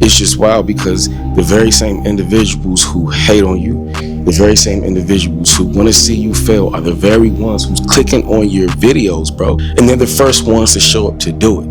It's just wild because the very same individuals who hate on you, the very same individuals who want to see you fail are the very ones who's clicking on your videos, bro. And they're the first ones to show up to do it.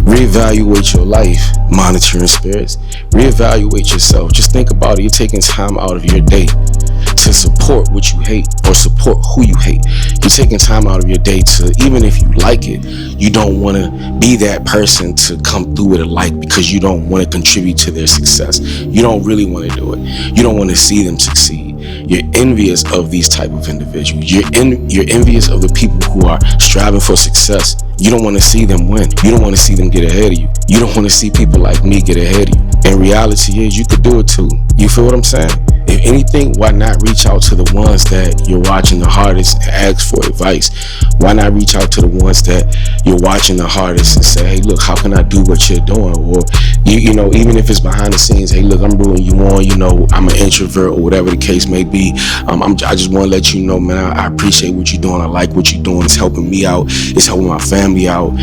Reevaluate your life, monitoring spirits. Reevaluate yourself. Just think about it. You're taking time out of your day to support what you hate or support who you hate. You're taking time out of your day to, even if you like it, you don't want to be that person to come through with a like because you don't want to contribute to their success. You don't really want to do it. You don't want to see them succeed. You're envious of these type of individuals. You're envious of the people who are striving for success. You don't want to see them win. You don't want to see them get ahead of you. You don't want to see people like me get ahead of you. And reality is you could do it too. You feel what I'm saying? If anything, why not reach out to the ones that you're watching the hardest and ask for advice? Why not reach out to the ones that you're watching the hardest and say, hey, look, how can I do what you're doing? Or, you know, even if it's behind the scenes, hey, look, I'm rooting you on, you know, I'm an introvert or whatever the case may be. I just want to let you know, man, I appreciate what you're doing. I like what you're doing. It's helping me out. It's helping my family out.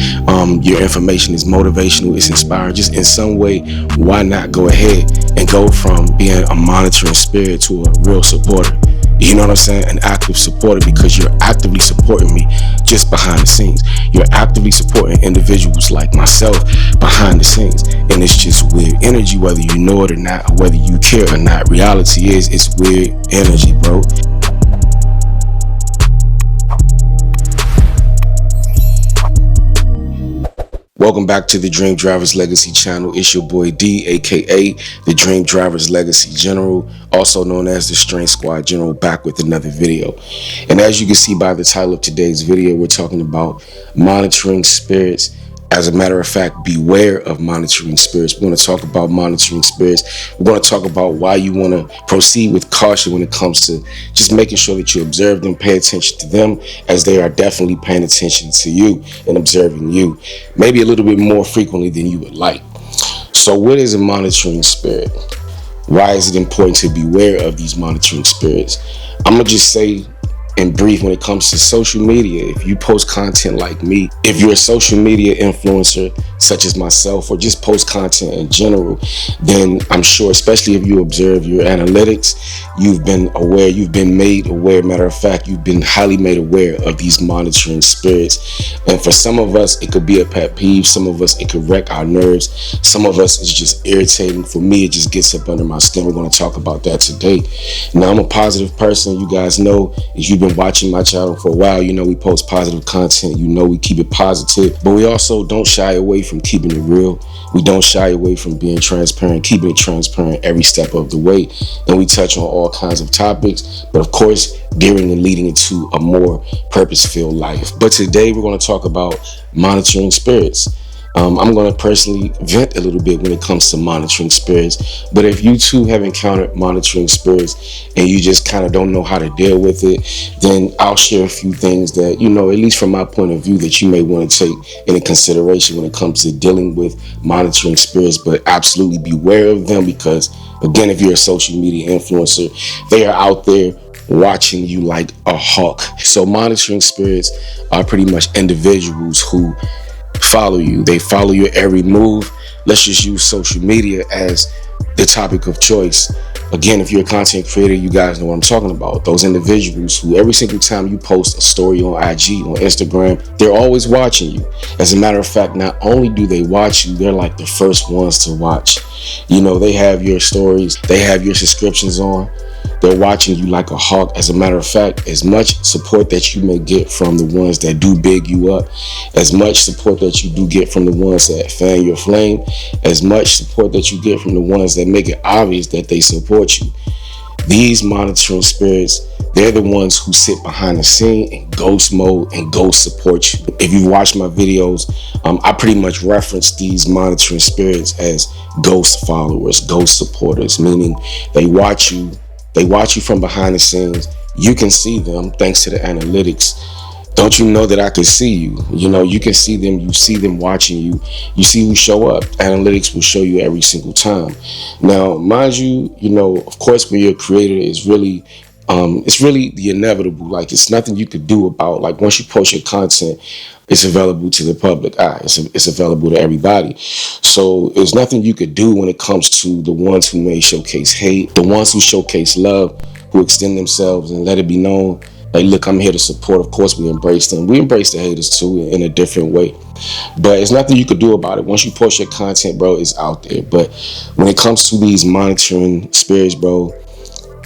Your information is motivational. It's inspiring. Just in some way, why not go ahead and go from being a monitoring spirit to a real supporter? You know what I'm saying? An active supporter, because you're actively supporting me just behind the scenes. You're actively supporting individuals like myself behind the scenes. And it's just weird energy, whether you know it or not, or whether you care or not. Reality is, it's weird energy, bro. Welcome back to the Dream Drivers Legacy channel. It's your boy D, aka the Dream Drivers Legacy General, also known as the Strength Squad General, back with another video. And as you can see by the title of today's video, we're talking about monitoring spirits. As a matter of fact, beware of monitoring spirits. We're going to talk about monitoring spirits. We're going to talk about why you want to proceed with caution when it comes to just making sure that you observe them, pay attention to them, as they are definitely paying attention to you and observing you, maybe a little bit more frequently than you would like. So what is a monitoring spirit? Why is it important to beware of these monitoring spirits? I'm going to just say in brief, when it comes to social media, if you post content like me, if you're a social media influencer such as myself, or just post content in general, then I'm sure, especially if you observe your analytics, you've been aware, you've been made aware. Matter of fact, you've been highly made aware of these monitoring spirits. And for some of us, it could be a pet peeve. Some of us, it could wreck our nerves. Some of us, it's just irritating. For me, it just gets up under my skin. We're going to talk about that today. Now, I'm a positive person. You guys know, if you've been watching my channel for a while, you know we post positive content. You know we keep it positive, but we also don't shy away from keeping it real. We don't shy away from being transparent, keeping it transparent every step of the way. And we touch on all kinds of topics, but of course, gearing and leading into a more purpose-filled life. But today we're going to talk about monitoring spirits. I'm going to personally vent a little bit when it comes to monitoring spirits. But if you too have encountered monitoring spirits and you just kind of don't know how to deal with it, then I'll share a few things that, you know, at least from my point of view, that you may want to take into consideration when it comes to dealing with monitoring spirits. But absolutely beware of them, because, again, if you're a social media influencer, they are out there watching you like a hawk. So monitoring spirits are pretty much individuals who follow you. They follow your every move. Let's just use social media as the topic of choice. Again, if you're a content creator, you guys know what I'm talking about. Those individuals who every single time you post a story on IG, on Instagram, they're always watching you. As a matter of fact, not only do they watch you, they're like the first ones to watch. You know, they have your stories, they have your subscriptions on. They're watching you like a hawk. As a matter of fact, as much support that you may get from the ones that do big you up, as much support that you do get from the ones that fan your flame, as much support that you get from the ones that make it obvious that they support you, these monitoring spirits, they're the ones who sit behind the scene in ghost mode and ghost support you. If you watch my videos, I pretty much reference these monitoring spirits as ghost followers, ghost supporters, meaning they watch you from behind the scenes. You can see them thanks to the analytics. Don't you know that I can see you? You know, you can see them. You see them watching you. You see who show up. Analytics will show you every single time. Now, mind you, you know, of course, when you're a creator, it's really It's really the inevitable. Like, it's nothing you could do about, like, once you post your content, it's available to the public eye. It's available to everybody. So there's nothing you could do when it comes to the ones who may showcase hate, the ones who showcase love, who extend themselves and let it be known, like, look, I'm here to support. Of course, we embrace them. We embrace the haters too in a different way. But it's nothing you could do about it. Once you post your content, bro, it's out there. But when it comes to these monitoring spirits, bro,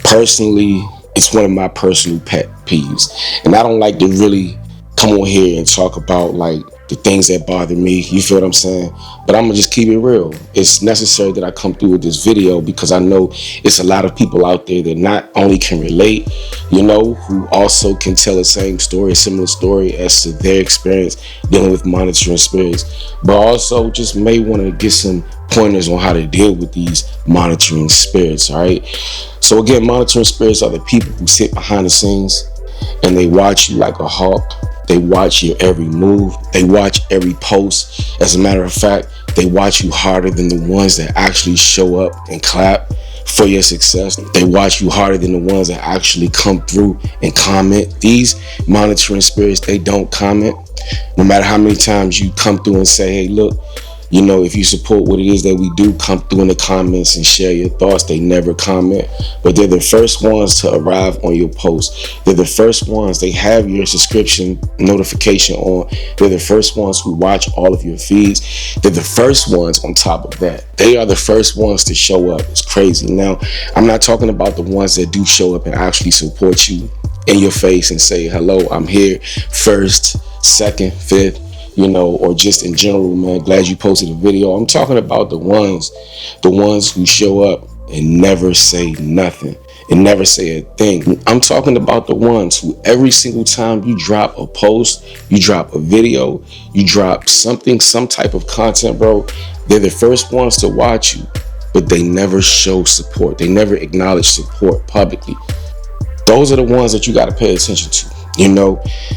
personally, it's one of my personal pet peeves. And I don't like to really come on here and talk about, like, the things that bother me. You feel what I'm saying? But I'm gonna just keep it real. It's necessary that I come through with this video because I know it's a lot of people out there that not only can relate, who also can tell the same story, a similar story as to their experience dealing with monitoring spirits, but also just may want to get some pointers on how to deal with these monitoring spirits. All right. So again, monitoring spirits are the people who sit behind the scenes and they watch you like a hawk. They watch your every move. They watch every post. As a matter of fact, they watch you harder than the ones that actually show up and clap for your success. They watch you harder than the ones that actually come through and comment. These monitoring spirits, they don't comment. No matter how many times you come through and say, hey, look, if you support what it is that we do, come through in the comments and share your thoughts. They never comment, but they're the first ones to arrive on your post. They're the first ones. They have your subscription notification on. They're the first ones who watch all of your feeds. They're the first ones on top of that. They are the first ones to show up. It's crazy. Now, I'm not talking about the ones that do show up and actually support you in your face and say, hello, I'm here, first, second, fifth, or just in general, man, glad you posted a video. I'm talking about the ones who show up and never say nothing and never say a thing. I'm talking about the ones who every single time you drop a post, you drop a video, you drop something, some type of content, bro, they're the first ones to watch you, but they never show support. They never acknowledge support publicly. Those are the ones that you got to pay attention to.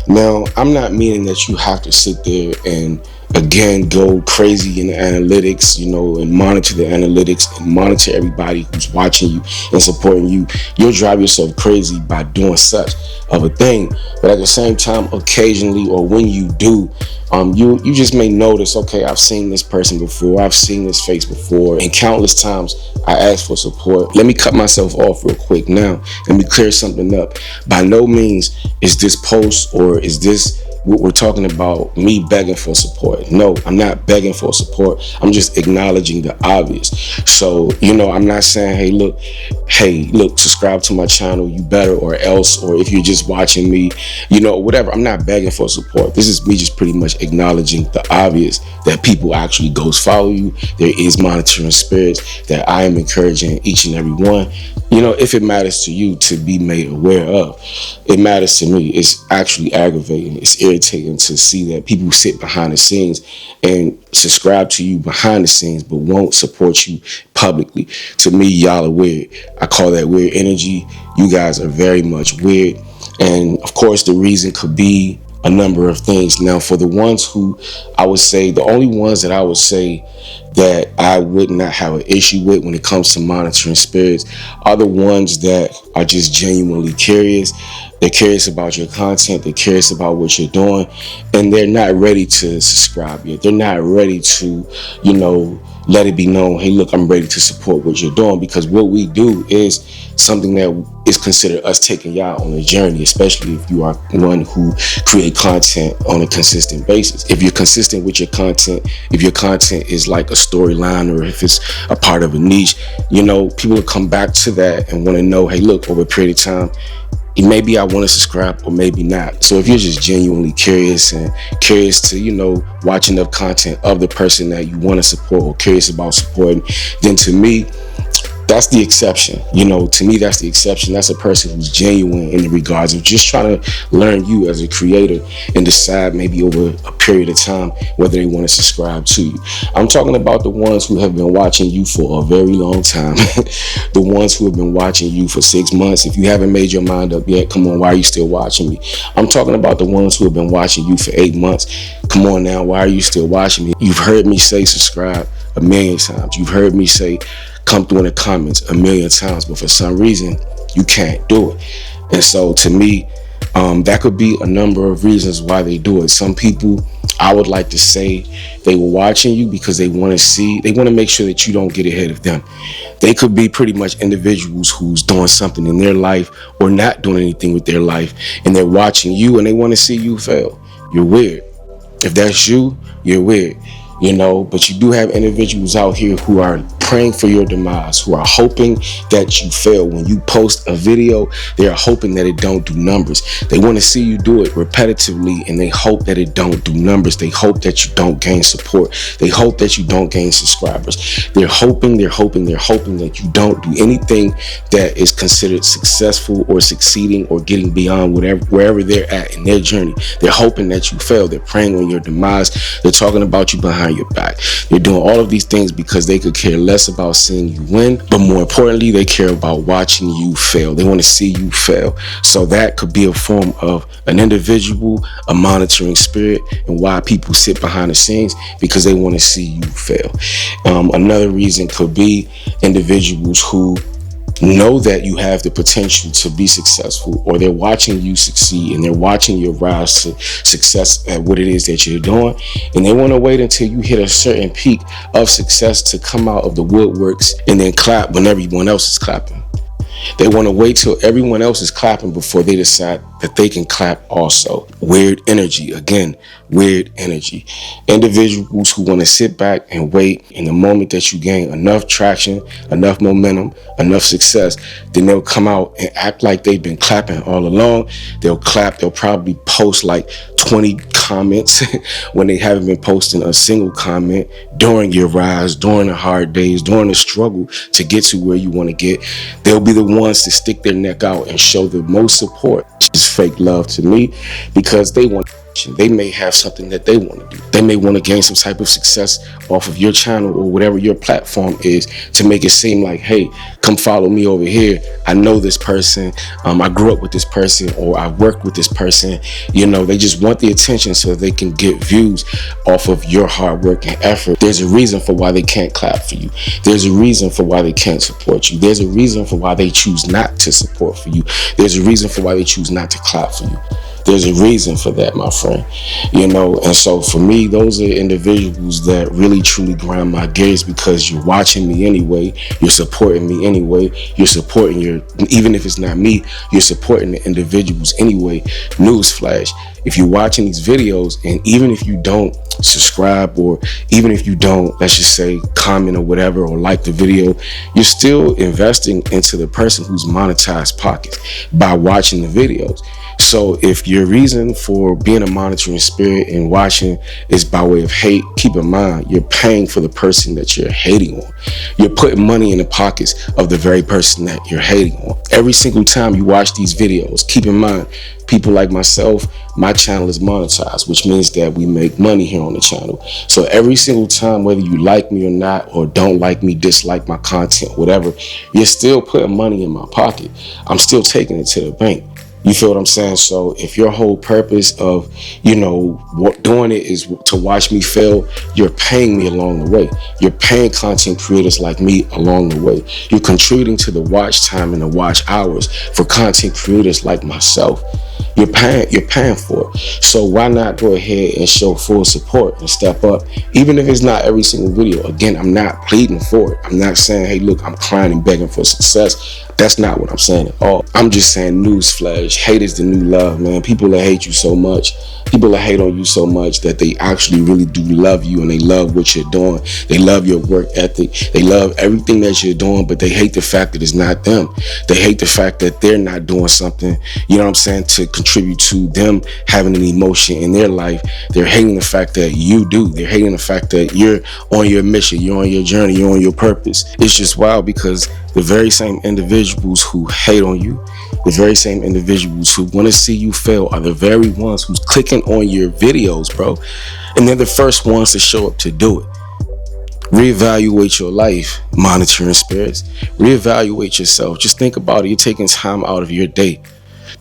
Now, I'm not meaning that you have to sit there and again go crazy in the analytics, and monitor the analytics and monitor everybody who's watching you and supporting you. You'll drive yourself crazy by doing such of a thing. But at the same time, occasionally, or when you do, you just may notice, okay, I've seen this person before, I've seen this face before, and countless times I asked for support. Let me cut myself off real quick now. Let me clear something up. By no means is this post or is this what we're talking about me begging for support. No, I'm not begging for support. I'm just acknowledging the obvious. So, I'm not saying, hey, look, subscribe to my channel, you better, or else, or if you're just watching me, whatever. I'm not begging for support. This is me just pretty much acknowledging the obvious, that people actually ghost follow you. There is monitoring spirits that I am encouraging each and every one, if it matters to you, to be made aware of. It matters to me. It's actually aggravating. It's irritating to see that people sit behind the scenes and subscribe to you behind the scenes but won't support you publicly. To me, y'all are weird. I call that weird energy. You guys are very much weird. And of course, the reason could be a number of things. Now, for the ones who I would say, the only ones that I would say that I would not have an issue with when it comes to monitoring spirits are the ones that are just genuinely curious. They're curious about your content. They're curious about what you're doing, and they're not ready to subscribe yet. They're not ready to, let it be known, hey, look, I'm ready to support what you're doing, because what we do is something that is considered us taking y'all on a journey, especially if you are one who create content on a consistent basis. If you're consistent with your content, if your content is like a storyline, or if it's a part of a niche, people will come back to that and want to know, hey, look, over a period of time, maybe I want to subscribe or maybe not. So if you're just genuinely curious and curious to, watch enough content of the person that you want to support or curious about supporting, then to me, that's the exception. To me, that's the exception. That's a person who's genuine in the regards of just trying to learn you as a creator and decide maybe over a period of time whether they want to subscribe to you. I'm talking about the ones who have been watching you for a very long time. The ones who have been watching you for 6 months. If you haven't made your mind up yet, come on, why are you still watching me? I'm talking about the ones who have been watching you for 8 months. Come on now, why are you still watching me? You've heard me say subscribe a million times. You've heard me say come through in the comments a million times, but for some reason you can't do it. And so to me, that could be a number of reasons why they do it. Some people, I would like to say, they were watching you because they want to make sure that you don't get ahead of them. They could be pretty much individuals who's doing something in their life or not doing anything with their life, and they're watching you and they want to see you fail. You're weird. If that's you, you're weird. But you do have individuals out here who are praying for your demise, who are hoping that you fail. When you post a video, they're hoping that it don't do numbers. They want to see you do it repetitively, and they hope that it don't do numbers. They hope that you don't gain support. They hope that you don't gain subscribers. They're hoping that you don't do anything that is considered successful or succeeding or getting beyond wherever they're at in their journey. They're hoping that you fail. They're praying on your demise. They're talking about you behind your back. They're doing all of these things because they could care less about seeing you win, but more importantly, they care about watching you fail. They want to see you fail. So that could be a form of an individual, a monitoring spirit, and why people sit behind the scenes, because they want to see you fail. Another reason could be individuals who know that you have the potential to be successful, or they're watching you succeed and they're watching your rise to success at what it is that you're doing, and they want to wait until you hit a certain peak of success to come out of the woodworks and then clap when everyone else is clapping. They want to wait till everyone else is clapping before they decide that they can clap also. Weird energy. Again, weird energy. Individuals who want to sit back and wait, in the moment that you gain enough traction, enough momentum, enough success, then they'll come out and act like they've been clapping all along. They'll clap. They'll probably post like 20 comments when they haven't been posting a single comment during your rise, during the hard days, during the struggle to get to where you want to get. They'll be the ones to stick their neck out and show the most support. It's fake love to me, because they may have something that they want to do. They may want to gain some type of success off of your channel or whatever your platform is, to make it seem like, hey, come follow me over here. I know this person. I grew up with this person, or I worked with this person. They just want the attention so they can get views off of your hard work and effort. There's a reason for why they can't clap for you. There's a reason for why they can't support you. There's a reason for why they choose not to support for you. There's a reason for why they choose not to clap for you. There's a reason for that, my friend. And so for me, those are individuals that really truly grind my gears, because you're watching me anyway, you're supporting me anyway, you're supporting even if it's not me, you're supporting the individuals anyway. Newsflash, if you're watching these videos, and even if you don't subscribe, or even if you don't, let's just say, comment or whatever, or like the video, you're still investing into the person who's monetized pockets by watching the videos. So if your reason for being a monitoring spirit and watching is by way of hate, keep in mind, you're paying for the person that you're hating on. You're putting money in the pockets of the very person that you're hating on. Every single time you watch these videos, keep in mind, people like myself, my channel is monetized, which means that we make money here on the channel. So every single time, whether you like me or not, or don't like me, dislike my content, whatever, you're still putting money in my pocket. I'm still taking it to the bank. You feel what I'm saying? So if your whole purpose of, doing it is to watch me fail, you're paying me along the way. You're paying content creators like me along the way. You're contributing to the watch time and the watch hours for content creators like myself. You're paying for it. So why not go ahead and show full support and step up, even if it's not every single video? Again, I'm not pleading for it. I'm not saying, hey, look, I'm crying and begging for success. That's not what I'm saying at all. I'm just saying, newsflash, hate is the new love, man. People that hate you so much, people that hate on you so much that they actually really do love you, and they love what you're doing. They love your work ethic. They love everything that you're doing, but they hate the fact that it's not them. They hate the fact that they're not doing something, to contribute to them having an emotion in their life. They're hating the fact that you do. They're hating the fact that you're on your mission, you're on your journey, you're on your purpose. It's just wild, because the very same individuals who hate on you, the very same individuals who want to see you fail, are the very ones who's clicking on your videos, bro. And they're the first ones to show up to do it. Reevaluate your life, monitoring spirits. Reevaluate yourself. Just think about it. You're taking time out of your day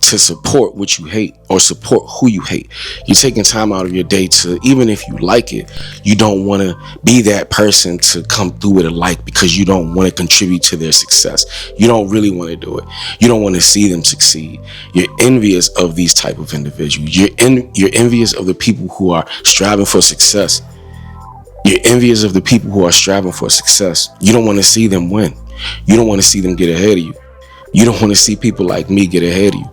to support what you hate or support who you hate. You're taking time out of your day to, even if you like it, you don't want to be that person to come through with a like because you don't want to contribute to their success. You don't really want to do it. You don't want to see them succeed. You're envious of these type of individuals. You're envious of the people who are striving for success. You're envious of the people who are striving for success. You don't want to see them win. You don't want to see them get ahead of you. You don't want to see people like me get ahead of you.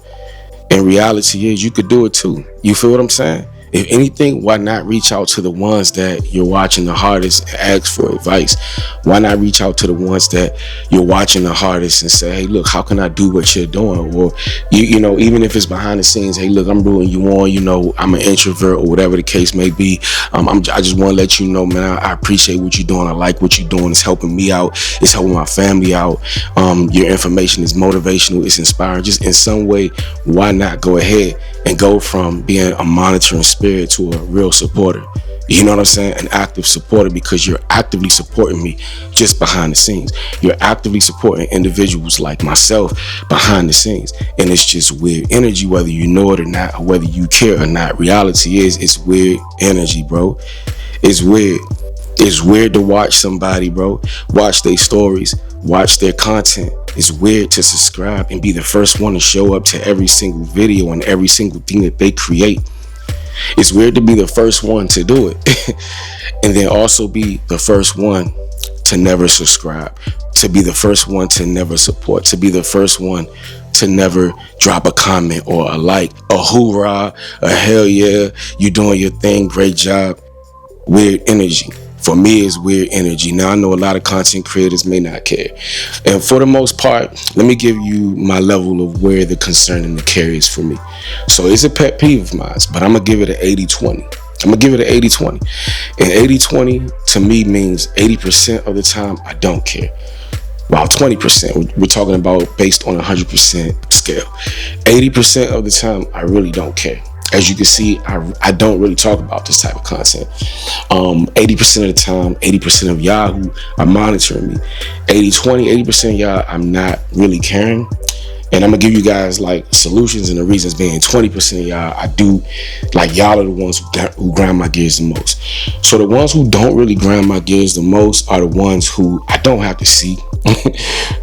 And reality is you could do it too. You feel what I'm saying? If anything, why not reach out to the ones that you're watching the hardest and ask for advice? Why not reach out to the ones that you're watching the hardest and say, hey, look, how can I do what you're doing? Or, you know, even if it's behind the scenes, hey, look, I'm rooting you on, you know, I'm an introvert or whatever the case may be. I just want to let you know, man, I appreciate what you're doing. I like what you're doing. It's helping me out. It's helping my family out. Your information is motivational. It's inspiring. Just in some way, why not go ahead and go from being a monitoring spirit to a real supporter? You know what I'm saying? An active supporter, because you're actively supporting me just behind the scenes. You're actively supporting individuals like myself behind the scenes. And it's just weird energy, whether you know it or not, or whether you care or not. Reality is, it's weird energy, bro. It's weird. It's weird to watch somebody, bro. Watch their stories, watch their content. It's weird to subscribe and be the first one to show up to every single video and every single thing that they create. It's weird to be the first one to do it. And then also be the first one to never subscribe, to be the first one to never support, to be the first one to never drop a comment or a like, a hoorah, a hell yeah, you doing your thing, great job. Weird energy. For me, it's weird energy. Now, I know a lot of content creators may not care. And for the most part, let me give you my level of where the concern and the care is for me. So it's a pet peeve of mine, but I'm going to give it an 80-20. I'm going to give it an 80-20. And 80-20 to me means 80% of the time, I don't care. Wow, 20%. We're talking about based on a 100% scale. 80% of the time, I really don't care. As you can see, I don't really talk about this type of content. 80% of the time, 80% of y'all who are monitoring me, 80% of y'all, I'm not really caring. And I'm gonna give you guys like solutions, and the reasons being 20% of y'all, I do, like, y'all are the ones who grind my gears the most. So the ones who don't really grind my gears the most are the ones who I don't have to see.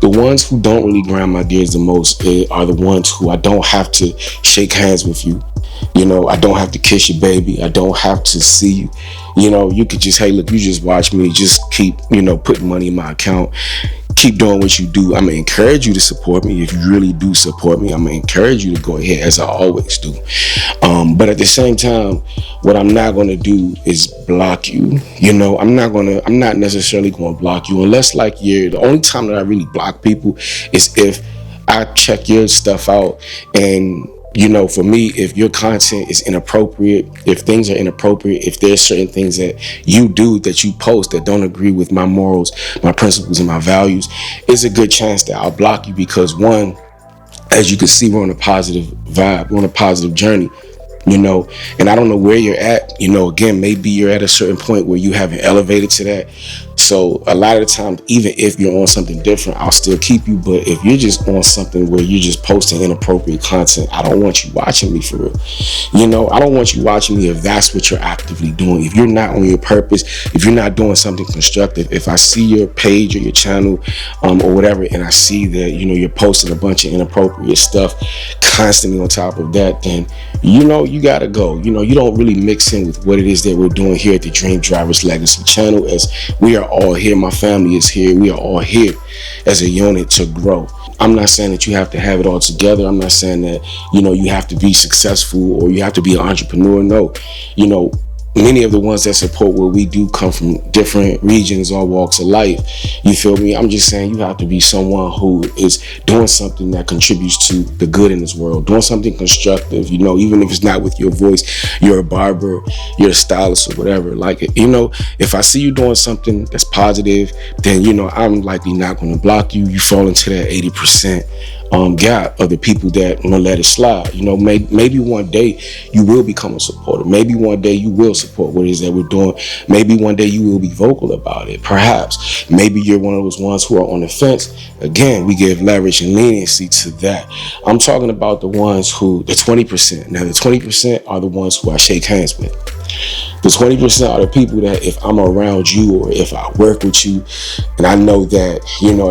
The ones who don't really grind my gears the most are the ones who I don't have to shake hands with you. You know, I don't have to kiss your baby. I don't have to see you. You know, you could just, hey, look, you just watch me. Just keep, you know, putting money in my account. Keep doing what you do. I'm going to encourage you to support me. If you really do support me, I'm going to encourage you to go ahead, as I always do. But at the same time, what I'm not going to do is block you. You know, I'm not necessarily going to block you unless, like, the only time that I really block people is if I check your stuff out and, you know, for me, if your content is inappropriate, if things are inappropriate, if there's certain things that you do, that you post that don't agree with my morals, my principles, and my values, it's a good chance that I'll block you because, one, as you can see, we're on a positive vibe, we're on a positive journey, you know, and I don't know where you're at. You know, again, maybe you're at a certain point where you haven't elevated to that. So a lot of the time, even if you're on something different, I'll still keep you. But if you're just on something where you're just posting inappropriate content, I don't want you watching me, for real. You know, I don't want you watching me if that's what you're actively doing. If you're not on your purpose, if you're not doing something constructive, if I see your page or your channel or whatever, and I see that, you know, you're posting a bunch of inappropriate stuff constantly on top of that, then, you know, you got to go. You know, you don't really mix in with what it is that we're doing here at the Dream Drivers Legacy channel, as we are all here. My family is here. We are all here as a unit to grow. I'm not saying that you have to have it all together. I'm not saying that, you know, you have to be successful or you have to be an entrepreneur. No, you know, many of the ones that support what we do come from different regions or walks of life. You feel me? I'm just saying you have to be someone who is doing something that contributes to the good in this world, doing something constructive, you know, even if it's not with your voice. You're a barber, you're a stylist or whatever. Like, you know, if I see you doing something that's positive, then, you know, I'm likely not going to block you. You fall into that 80% gap of the people that want to let it slide. You know, maybe one day you will become a supporter. Maybe one day you will support support what it is that we're doing. Maybe one day you will be vocal about it. Perhaps. Maybe you're one of those ones who are on the fence. Again, we give leverage and leniency to that. I'm talking about the ones who, the 20%. Now, the 20% are the ones who I shake hands with. The 20% are the people that if I'm around you or if I work with you, and I know that,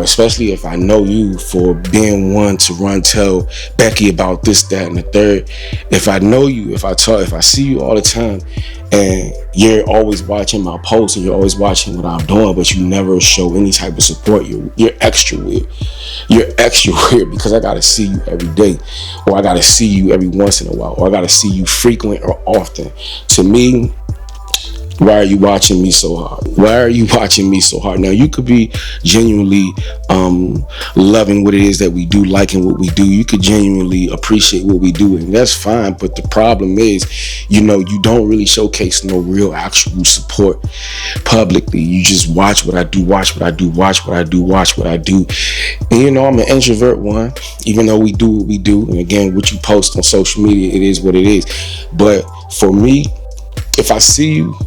especially if I know you for being one to run tell Becky about this, that, and the third. If I know you, if I see you all the time and you're always watching my posts and you're always watching what I'm doing, but you never show any type of support, you're extra weird. You're extra weird because I got to see you every day, or I got to see you every once in a while, or I got to see you frequent or often. To me, why are you watching me so hard? Why are you watching me so hard? Now, you could be genuinely loving what it is that we do, liking what we do. You could genuinely appreciate what we do, and that's fine. But the problem is, you don't really showcase no real actual support publicly. You just watch what I do, watch what I do, watch what I do, watch what I do. And I'm an introvert one, even though we do what we do. And again, what you post on social media, it is what it is. But for me, if I see you,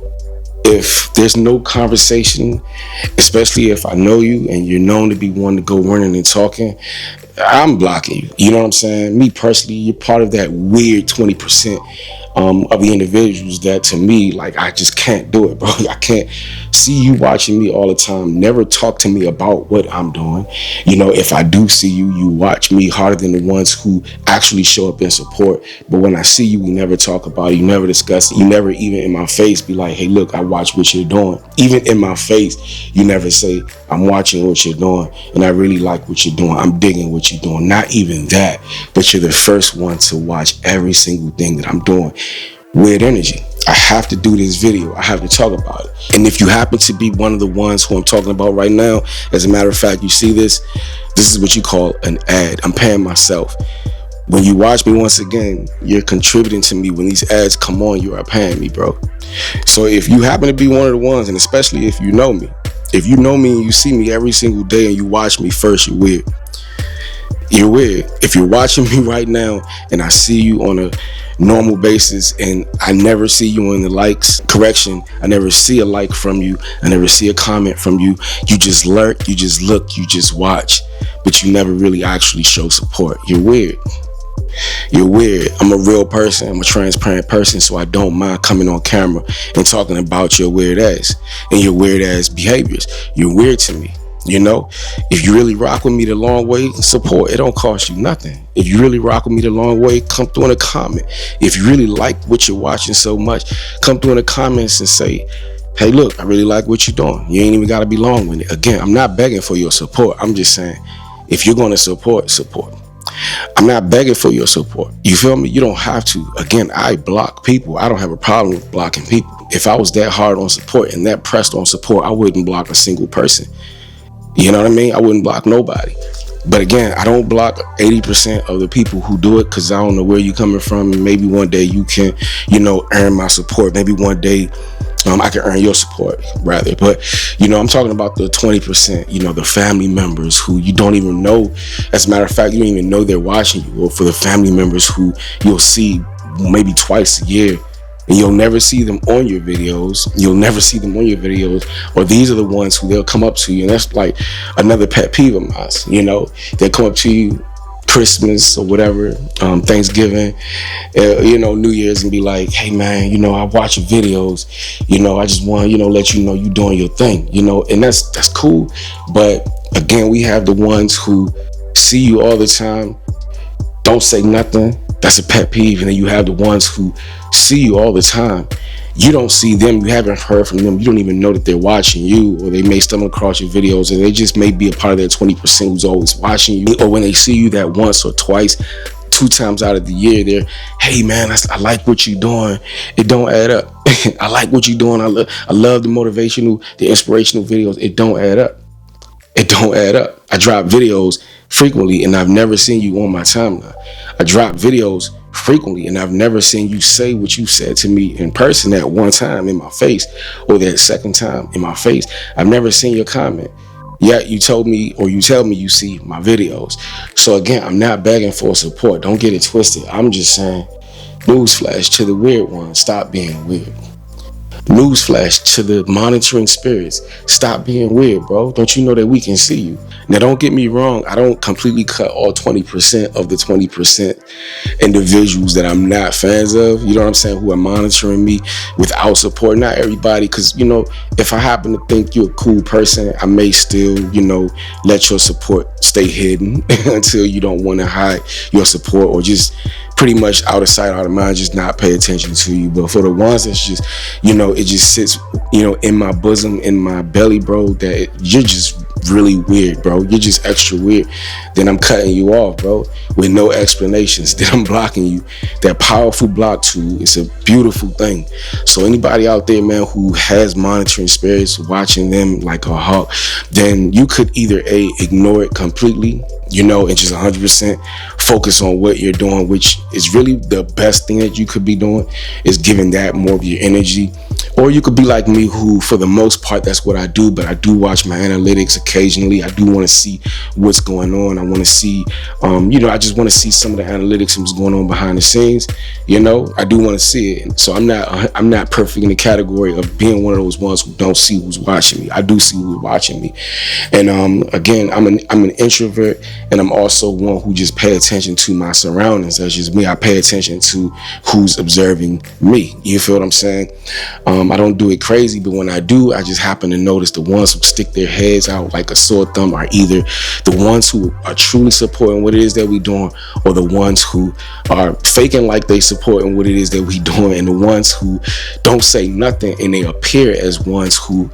if there's no conversation, especially if I know you and you're known to be one to go running and talking, I'm blocking you. You know what I'm saying? Me personally, you're part of that weird 20% of the individuals that, to me, like, I just can't do it, bro. I can't see you watching me all the time. Never talk to me about what I'm doing. If I do see you, you watch me harder than the ones who actually show up in support. But when I see you, we never talk about it. You never discuss it. You never even in my face be like, hey, look, I watch what you're doing. Even in my face, you never say, I'm watching what you're doing and I really like what you're doing. I'm digging what you're doing. Not even that, but you're the first one to watch every single thing that I'm doing. Weird energy. I have to do this video. I have to talk about it. And if you happen to be one of the ones who I'm talking about right now, as a matter of fact, you see this is what you call an ad. I'm paying myself. When you watch me, once again, you're contributing to me. When these ads come on, you are paying me, bro. So if you happen to be one of the ones, and especially if you know me, and you see me every single day and you watch me first, you're weird. You're weird. If you're watching me right now and I see you on a normal basis and I never see you in the likes, correction, I never see a like from you, I never see a comment from you, you just lurk, you just look, you just watch, but you never really actually show support. You're weird. You're weird. I'm a real person. I'm a transparent person, so I don't mind coming on camera and talking about your weird ass and your weird ass behaviors. You're weird to me. If you really rock with me the long way, support. It don't cost you nothing. If you really rock with me the long way, come through in a comment. If you really like what you're watching so much, come through in the comments and say, hey, look, I really like what you're doing. You ain't even got to be long with it. Again, I'm not begging for your support. I'm just saying, if you're going to support. I'm not begging for your support. You feel me? You don't have to. Again, I block people. I don't have a problem with blocking people. If I was that hard on support and that pressed on support, I wouldn't block a single person. You know what I mean? I wouldn't block nobody. But again, I don't block 80% of the people who do it because I don't know where you're coming from. Maybe one day you can, earn my support. Maybe one day I can earn your support, rather. But, I'm talking about the 20%, the family members who you don't even know. As a matter of fact, you don't even know they're watching you. Or for the family members who you'll see maybe twice a year, and you'll never see them on your videos. Or these are the ones who they'll come up to you. And that's like another pet peeve of mine. They'll come up to you Christmas or whatever, Thanksgiving, New Year's, and be like, hey man, I watch your videos. I just want, let you know you doing your thing, and that's cool. But again, we have the ones who see you all the time, don't say nothing. That's a pet peeve. And then you have the ones who see you all the time. You don't see them. You haven't heard from them. You don't even know that they're watching you, or they may stumble across your videos and they just may be a part of that 20% who's always watching you. Or when they see you that once or twice, 2 times out of the year, they're, hey man, I like what you're doing. It don't add up. I like what you're doing. I love the motivational, the inspirational videos. It don't add up. It don't add up. I drop videos frequently and I've never seen you on my timeline. I drop videos frequently and I've never seen you say what you said to me in person that one time in my face, or that second time in my face. I've never seen your comment. Yet you told me, or you tell me, you see my videos. So again, I'm not begging for support. Don't get it twisted. I'm just saying, newsflash to the weird ones, stop being weird. Newsflash to the monitoring spirits. Stop being weird, bro. Don't you know that we can see you? Now, don't get me wrong. I don't completely cut all 20% of the 20% individuals that I'm not fans of, you know what I'm saying, who are monitoring me without support. Not everybody, because, you know, if I happen to think you're a cool person, I may still, you know, let your support stay hidden until you don't want to hide your support, or just pretty much out of sight, out of mind, just not pay attention to you. But for the ones that's just, you know, it just sits, you know, in my bosom, in my belly, bro, that you're just really weird, bro. You're just extra weird. Then I'm cutting you off, bro, with no explanations. Then I'm blocking you. That powerful block tool is a beautiful thing. So anybody out there, man, who has monitoring spirits, watching them like a hawk, then you could either ignore it completely, you know, and just 100% focus on what you're doing, which is really the best thing that you could be doing, is giving that more of your energy. Or you could be like me, who for the most part, that's what I do, but I do watch my analytics occasionally. I do want to see what's going on. I want to see, you know, I just want to see some of the analytics and what's going on behind the scenes. You know, I do want to see it. And so I'm not perfect in the category of being one of those ones who don't see who's watching me. I do see who's watching me. And again, I'm an introvert, and I'm also one who just pay attention to my surroundings. That's just me. I pay attention to who's observing me. You feel what I'm saying? I don't do it crazy, but when I do, I just happen to notice the ones who stick their heads out like a sore thumb are either the ones who are truly supporting what it is that we doing, or the ones who are faking like they supporting what it is that we doing, and the ones who don't say nothing and they appear as ones who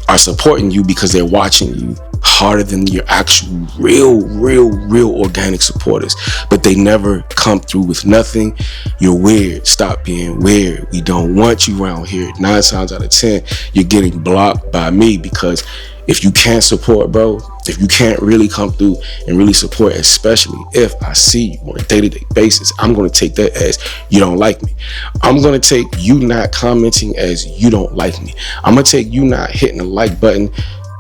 are supporting you because they're watching you harder than your actual real organic supporters, but they never come through with nothing. You're weird. Stop being weird. We don't want you around here. 9 times out of 10, you're getting blocked by me, because if you can't support, bro, if you can't really come through and really support, especially if I see you on a day-to-day basis, I'm going to take that as you don't like me. I'm going to take you not commenting as you don't like me. I'm going to take you not hitting the like button,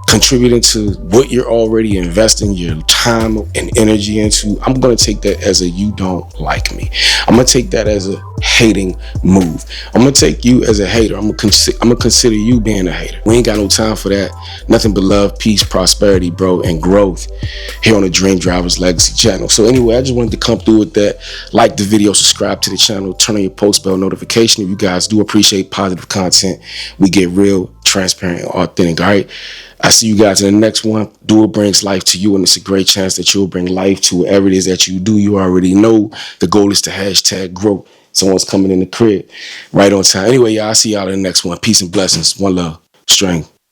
contributing to what you're already investing your time and energy into. I'm going to take that as a you don't like me. I'm going to take that as a hating move. I'm going to take you as a hater. I'm going to consider you being a hater. We ain't got no time for that. Nothing but love, peace, prosperity, bro, and growth here on the Dream Drivers Legacy channel. So anyway, I just wanted to come through with that. Like the video, subscribe to the channel, turn on your post bell notification. If you guys do appreciate positive content, we get real, transparent, and authentic. All right, I see you guys in the next one. Do what brings life to you, and it's a great chance that you'll bring life to whatever it is that you do. You already know the goal is to hashtag grow. Someone's coming in the crib right on time. Anyway, y'all, I'll see y'all in the next one. Peace and blessings. One love. Strength.